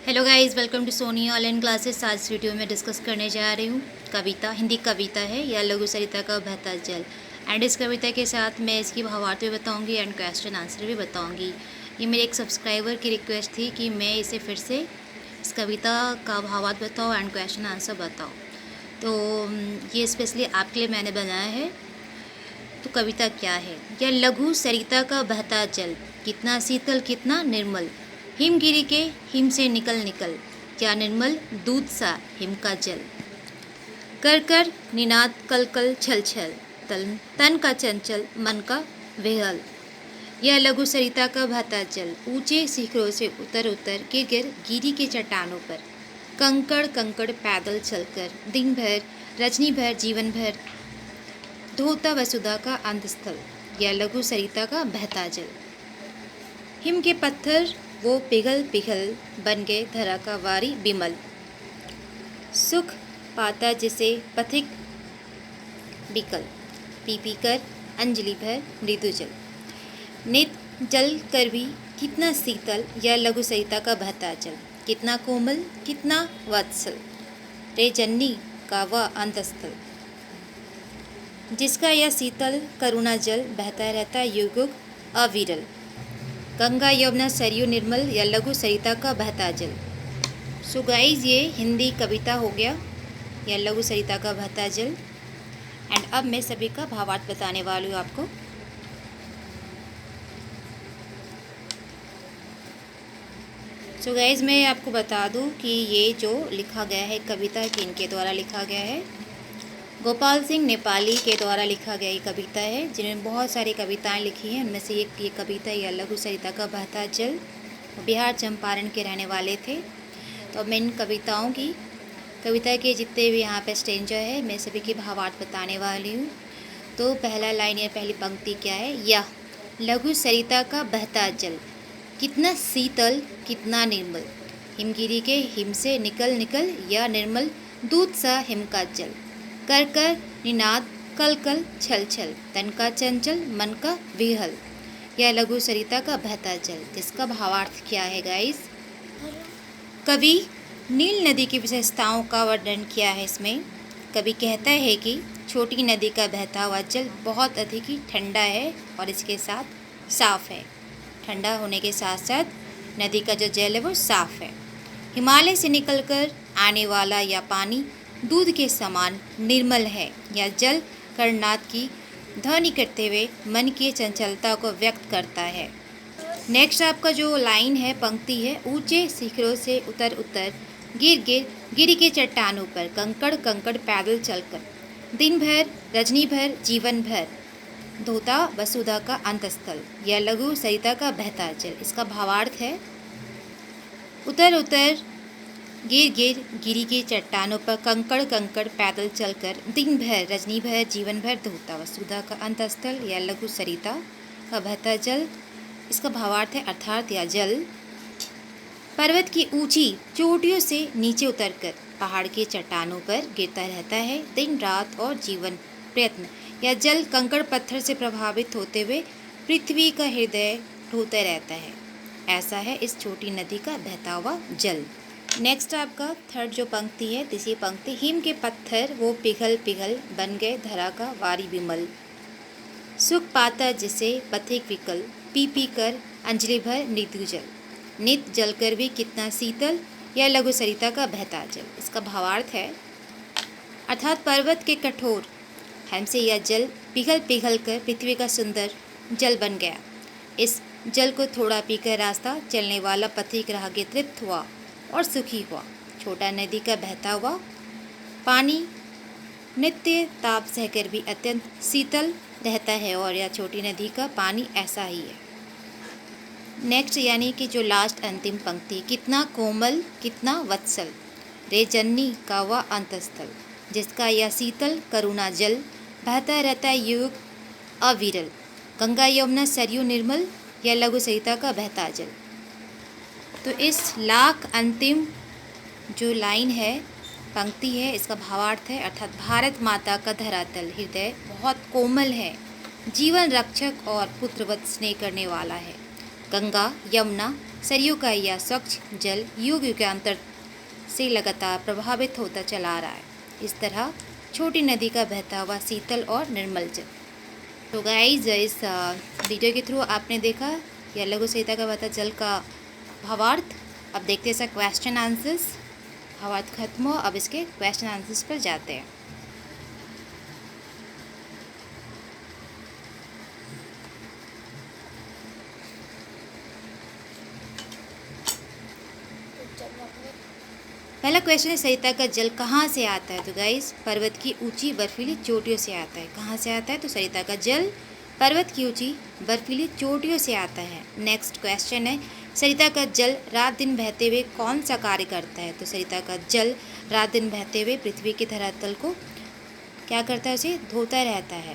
Hello guys, welcome to Soni online classes. आज इस video में डिस्कस करने जा रही हूँ कविता, हिंदी कविता है या लघु सरिता का बहता जल। एंड इस कविता के साथ मैं इसकी भावार्थ भी बताऊँगी एंड क्वेश्चन आंसर भी बताऊँगी। ये मेरे एक सब्सक्राइबर की रिक्वेस्ट थी कि मैं इसे फिर से इस कविता का भावार्थ बताओ एंड क्वेश्चन आंसर बताओ, तो ये स्पेशली आपके लिए मैंने बनाया है। तो कविता क्या है? यह लघु सरिता का बहता जल, कितना शीतल कितना निर्मल, हिमगिरी के हिम से निकल निकल, क्या निर्मल दूध सा हिम का जल। कर कर निनाद कल कल छल छल, तन तन का चंचल मन का विहल। यह लघु सरिता का बहता जल ऊंचे शिखरों से उतर उतर गिर गिर गिरी के चट्टानों पर, कंकड़ कंकड़ पैदल चलकर दिन भर रजनी भर जीवन भर धोता वसुधा का अंतस्थल। यह लघु सरिता का बहता जल। हिम के पत्थर वो पिघल पिघल बन गए धरा का वारी बिमल, सुख पाता जिसे पथिक बिकल, पी पी कर अंजलि भर मृदु जल। नित जल कर भी कितना शीतल, यह लघु सरिता का बहता जल, कितना कोमल कितना वत्सल, रे जन्नी का वह अंतस्थल, जिसका यह शीतल करुणा जल बहता रहता युग युग अविरल। गंगा यमुना सरयू निर्मल, या लघु सरिता का बहता जल। सो गाइज, ये हिंदी कविता हो गया या लघु सरिता का बहता जल। एंड अब मैं सभी का भावार्थ बताने वाली हूँ आपको। सो गाइज, मैं आपको बता दूँ कि ये जो लिखा गया है कविता किनके द्वारा लिखा गया है। गोपाल सिंह नेपाली के द्वारा लिखा गया ये कविता है, जिन्होंने बहुत सारी कविताएं लिखी हैं। उनमें से एक ये कविता या लघु सरिता का बहता जल। बिहार चंपारण के रहने वाले थे। तो मैं इन कविता के जितने भी यहाँ पे स्टेंजर है, मैं सभी की भावार्थ बताने वाली हूँ। तो पहला लाइन या पहली पंक्ति क्या है? यह लघु सरिता का बहता जल, कितना शीतल कितना निर्मल, हिमगिरी के हिम से निकल निकल, या निर्मल दूध सा हिम का जल। कर कर निनाद कल कल छल छल, तन का चंचल मन का विहल। यह लघु सरिता का बहता जल, जिसका भावार्थ क्या है गाइस? कवि नील नदी की विशेषताओं का वर्णन किया है इसमें। कवि कहता है कि छोटी नदी का बहता हुआ जल बहुत अधिक ही ठंडा है और इसके साथ साफ है। ठंडा होने के साथ साथ नदी का जो जल है वो साफ है। हिमालय से निकलकर आने वाला यह पानी दूध के समान निर्मल है। यह जल कर्णनाद की ध्वनि करते हुए मन की चंचलता को व्यक्त करता है। नेक्स्ट आपका जो लाइन है, पंक्ति है, ऊंचे शिखरों से उतर उतर गिर गिर गिरी के चट्टानों पर, कंकड़ कंकड़ पैदल चलकर दिन भर रजनी भर जीवन भर धोता वसुधा का अंतस्थल। यह लघु सरिता का बहता जल। इसका भावार्थ है, उतर उतर गिर गिर गिरी के चट्टानों पर कंकड़ कंकड़ पैदल चलकर दिन भर रजनी भर जीवन भर धोता वसुधा का अंतस्थल। या लघु सरिता का बहता जल। इसका भावार्थ है, अर्थात यह जल पर्वत की ऊंची चोटियों से नीचे उतरकर पहाड़ के चट्टानों पर गिरता रहता है दिन रात और जीवन प्रयत्न। यह जल कंकड़ पत्थर से प्रभावित होते हुए पृथ्वी का हृदय ढोता रहता है। ऐसा है इस छोटी नदी का बहता हुआ जल। नेक्स्ट आपका थर्ड जो पंक्ति है, तीसरी पंक्ति, हिम के पत्थर वो पिघल पिघल बन गए धरा का वारी बिमल, सुख पाता जिसे पथिक विकल, पी पी कर अंजलि भर मृदु जल। नित जल कर भी कितना शीतल, यह लघु सरिता का बहता जल। इसका भावार्थ है, अर्थात पर्वत के कठोर हिम से यह जल पिघल पिघल कर पृथ्वी का सुंदर जल बन गया। इस जल को थोड़ा पीकर रास्ता चलने वाला पथिक राहगीर तृप्त हुआ और सुखी हुआ। छोटा नदी का बहता हुआ पानी नित्य ताप सहकर भी अत्यंत शीतल रहता है, और यह छोटी नदी का पानी ऐसा ही है। नेक्स्ट यानी कि जो लास्ट अंतिम पंक्ति, कितना कोमल कितना वत्सल, रे जन्नी का वह अंतस्थल, जिसका यह शीतल करुणा जल बहता रहता है युग अविरल। गंगा यमुना सरयू निर्मल, यह लघु सरिता का बहता जल। तो इस लाख अंतिम जो लाइन है, पंक्ति है, इसका भावार्थ है, अर्थात भारत माता का धरातल हृदय बहुत कोमल है, जीवन रक्षक और पुत्रवत स्नेह करने वाला है। गंगा यमुना सरयू का यह स्वच्छ जल युग युगांतर से लगातार प्रभावित होता चला रहा है। इस तरह छोटी नदी का बहता हुआ शीतल और निर्मल जल। तो गाइस, इस वीडियो के थ्रू आपने देखा यह लघु संहिता का बहता जल का भावार्थ। अब देखते हैं इसका क्वेश्चन आंसर्स। भावार्थ खत्म हो, अब इसके क्वेश्चन आंसर्स पर जाते हैं। पहला क्वेश्चन है, सरिता का जल कहाँ से आता है? तो गाइस, पर्वत की ऊंची बर्फीली चोटियों से आता है। कहाँ से आता है? तो सरिता का जल पर्वत की ऊंची बर्फीली चोटियों से आता है। नेक्स्ट क्वेश्चन है, सरिता का जल रात दिन बहते हुए कौन सा कार्य करता है? तो सरिता का जल रात दिन बहते हुए पृथ्वी के धरातल को क्या करता है? उसे धोता रहता है,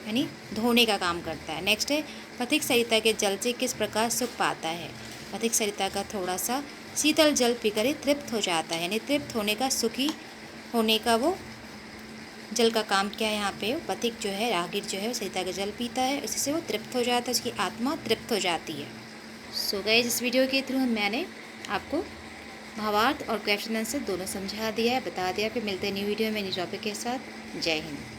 यानी धोने का काम करता है। नेक्स्ट है, पथिक सरिता के जल से किस प्रकार सुख पाता है? पथिक सरिता का थोड़ा सा शीतल जल पीकर ही तृप्त हो जाता है, यानी तृप्त होने का, सुखी होने का वो जल का काम क्या है यहाँ पे? पथिक जो है, राहगीर जो है, सरिता का जल पीता है, इसी से वो तृप्त हो जाता है, उसकी आत्मा तृप्त हो जाती है। सो गाइस, इस वीडियो के थ्रू मैंने आपको भावार्थ और क्वेश्चन आंसर दोनों समझा दिया है, बता दिया। फिर मिलते हैं न्यू वीडियो में न्यू टॉपिक के साथ। जय हिंद।